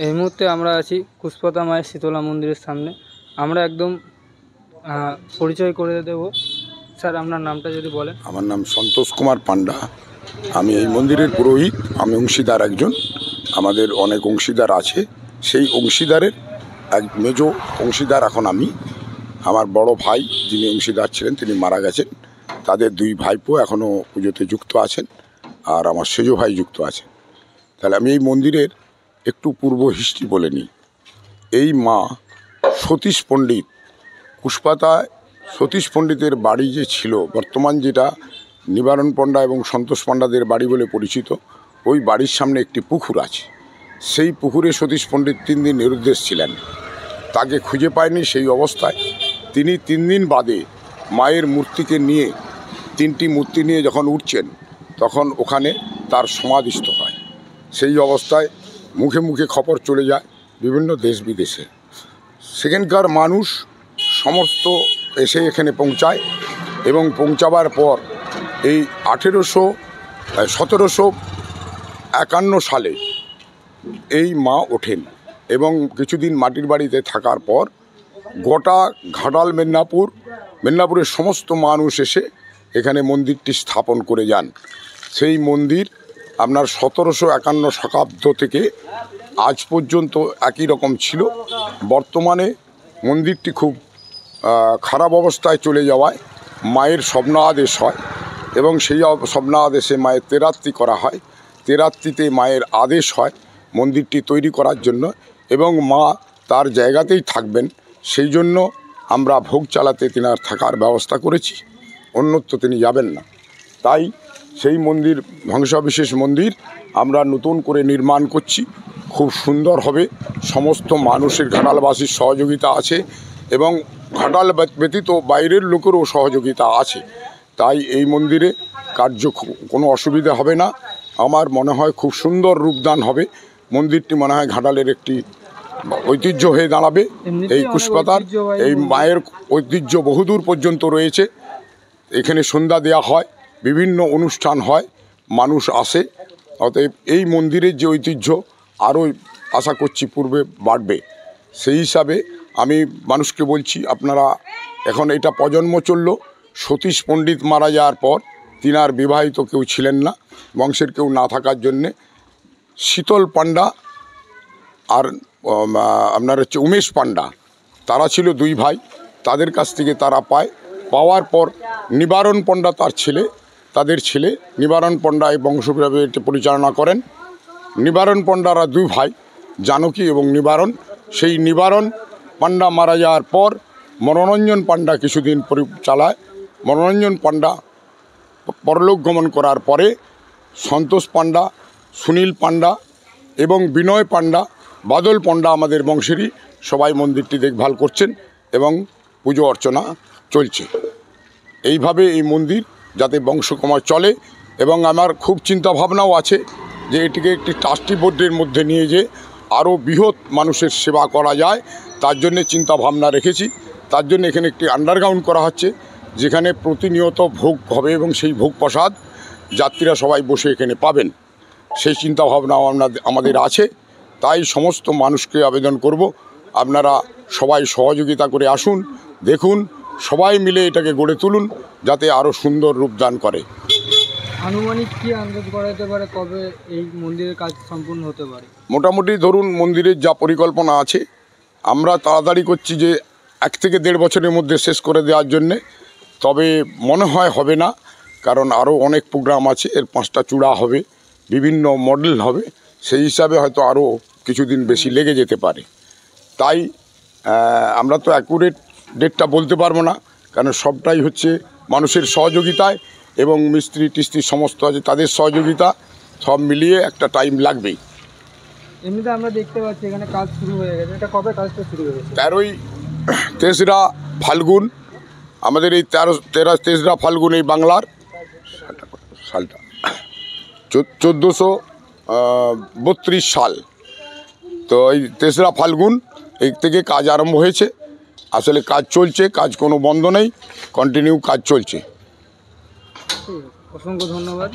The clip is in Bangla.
এই মুহূর্তে আমরা আছি কুশপাতা মায়ের শীতলা মন্দিরের সামনে। আমরা একদম পরিচয় করে দেব। স্যার, আপনার নামটা যদি বলেন। আমার নাম সন্তোষ কুমার পান্ডা। আমি এই মন্দিরের পুরোহিত। আমি অংশীদার একজন। আমাদের অনেক অংশীদার আছে। সেই অংশীদারের এক মেজ অংশীদার এখন আমি। আমার বড় ভাই যিনি অংশীদার ছিলেন তিনি মারা গেছেন। তাদের দুই ভাইপো এখনও পুজোতে যুক্ত আছেন, আর আমার সেজ ভাই যুক্ত আছেন। তাহলে আমি এই মন্দিরের একটু পূর্ব হিস্ট্রি বলে নিই। এই মা সতীশ পণ্ডিত, কুশপাতায় সতীশ পণ্ডিতের বাড়ি যে ছিল, বর্তমান যেটা নিবারণ পণ্ডা এবং সন্তোষ পাণ্ডাদের বাড়ি বলে পরিচিত, ওই বাড়ির সামনে একটি পুকুর আছে। সেই পুকুরে সতীশ পণ্ডিত 3 দিন নিরুদ্দেশ ছিলেন। তাকে খুঁজে পায়নি। সেই অবস্থায় তিনি 3 দিন বাদে মায়ের মূর্তিকে নিয়ে, 3টি মূর্তি নিয়ে যখন উঠছেন, তখন ওখানে তার সমাধিস্থ হয়। সেই অবস্থায় মুখে মুখে খবর চলে যায় বিভিন্ন দেশ বিদেশে। সেখানকার মানুষ সমস্ত এসে এখানে পৌঁছায় এবং পৌঁছাবার পর এই 1751 সালে এই মা ওঠেন এবং কিছুদিন মাটির বাড়িতে থাকার পর গোটা ঘাটাল মেদিনীপুরের সমস্ত মানুষ এসে এখানে মন্দিরটি স্থাপন করে যান। সেই মন্দির আপনার 1751 শতাব্দ থেকে আজ পর্যন্ত একই রকম ছিল। বর্তমানে মন্দিরটি খুব খারাপ অবস্থায় চলে যাওয়ায় মায়ের স্বপ্নাদেশ হয় এবং সেই স্বপ্নাদেশে মায়ের তেরাত্রি করা হয়। তেরাত্রিতে মায়ের আদেশ হয় মন্দিরটি তৈরি করার জন্য এবং মা তার জায়গাতেই থাকবেন। সেই জন্য আমরা ভোগ চালাতে তিনার থাকার ব্যবস্থা করেছি, অন্যত্র তিনি যাবেন না। তাই সেই মন্দির ধ্বংসাবশেষ মন্দির আমরা নতুন করে নির্মাণ করছি। খুব সুন্দর হবে। সমস্ত মানুষের, ঘাটালবাসীর সহযোগিতা আছে এবং ঘাটাল ব্যতীত বাইরের লোকেরও সহযোগিতা আছে। তাই এই মন্দিরে কার্য কোনো অসুবিধা হবে না। আমার মনে হয় খুব সুন্দর রূপদান হবে। মন্দিরটি মনে হয় ঘাটালের একটি ঐতিহ্য হয়ে দাঁড়াবে। এই কুশপাতার এই মায়ের ঐতিহ্য বহুদূর পর্যন্ত রয়েছে। এখানে সন্ধ্যা দেওয়া হয়, বিভিন্ন অনুষ্ঠান হয়, মানুষ আসে। অতএব এই মন্দিরের যে ঐতিহ্য আরও আশা করছি পূর্বে বাড়বে। সেই হিসাবে আমি মানুষকে বলছি, আপনারা এখন এটা প্রজন্ম চলল। সতীশ পণ্ডিত মারা যাওয়ার পর তিনার বিবাহিত কেউ ছিলেন না, বংশের কেউ না থাকার জন্যে শীতল পাণ্ডা আর আপনার হচ্ছে উমেশ পাণ্ডা, তারা ছিল 2 ভাই। তাদের কাছ থেকে তারা পাওয়ার পর নিবারণ পণ্ডা তাদের ছেলে নিবারণ পণ্ডা এই বংশবিরাট পরিচালনা করেন। নিবারণ পণ্ডারা 2 ভাই, জানকী এবং নিবারণ। সেই নিবারণ পাণ্ডা মারা যাওয়ার পর মনোরঞ্জন পাণ্ডা কিছুদিন চালায়। মনোরঞ্জন পাণ্ডা পরলোক গমন করার পরে সন্তোষ পাণ্ডা, সুনীল পাণ্ডা এবং বিনয় পাণ্ডা, বাদল পাণ্ডা আমাদের বংশেরই সবাই মন্দিরটি দেখভাল করছেন এবং পুজো অর্চনা চলছে। এইভাবে এই মন্দির যাতে বংশক্রমে চলে এবং আমার খুব চিন্তা ভাবনাও আছে যে এটিকে একটি ট্রাস্টি বোর্ডের মধ্যে নিয়ে যে আরও বৃহৎ মানুষের সেবা করা যায়, তার জন্যে চিন্তা ভাবনা রেখেছি। তার জন্য এখানে একটি আন্ডারগ্রাউন্ড করা হচ্ছে, যেখানে প্রতিনিয়ত ভোগ হবে এবং সেই ভোগ প্রসাদ যাত্রীরা সবাই বসে এখানে পাবেন। সেই চিন্তা ভাবনাও আমাদের আছে। তাই সমস্ত মানুষকে আবেদন করব, আপনারা সবাই সহযোগিতা করে আসুন, দেখুন, সবাই মিলে এটাকে গড়ে তুলুন যাতে আরও সুন্দর রূপদান করে। আনুমানিক কি আন্দাজ করা যেতে পারে কবে এই মন্দিরের কাজ সম্পূর্ণ হতে পারে? মোটামুটি ধরুন, মন্দিরের যা পরিকল্পনা আছে আমরা তাড়াতাড়ি করছি যে 1 থেকে 1.5 বছরের মধ্যে শেষ করে দেওয়ার জন্যে। তবে মনে হয় হবে না, কারণ আরও অনেক প্রোগ্রাম আছে। এর 5টা চূড়া হবে, বিভিন্ন মডেল হবে। সেই হিসাবে হয়তো আরও কিছুদিন বেশি লেগে যেতে পারে। তাই আমরা তো অ্যাকুরেট ডেটটা বলতে পারবো না, কারণ সবটাই হচ্ছে মানুষের সহযোগিতায় এবং মিস্ত্রি টিস্ত্রি সমস্ত আছে, তাদের সহযোগিতা, সব মিলিয়ে একটা টাইম লাগবেই। এমনিতে আমরা দেখতে পাচ্ছি এখানে কাজ শুরু হয়ে গেছে। এটা কবে কাজটা শুরু হয়েছে? 3রা ফাল্গুন। আমাদের এই 3রা ফাল্গুন এই বাংলার সালটা 1432 সাল। তো এই 3রা ফাল্গুন এই থেকে কাজ আরম্ভ হয়েছে। আসলে কাজ চলছে, কাজ কোনো বন্ধ নেই, কন্টিনিউ কাজ চলছে। অসংখ্য ধন্যবাদ।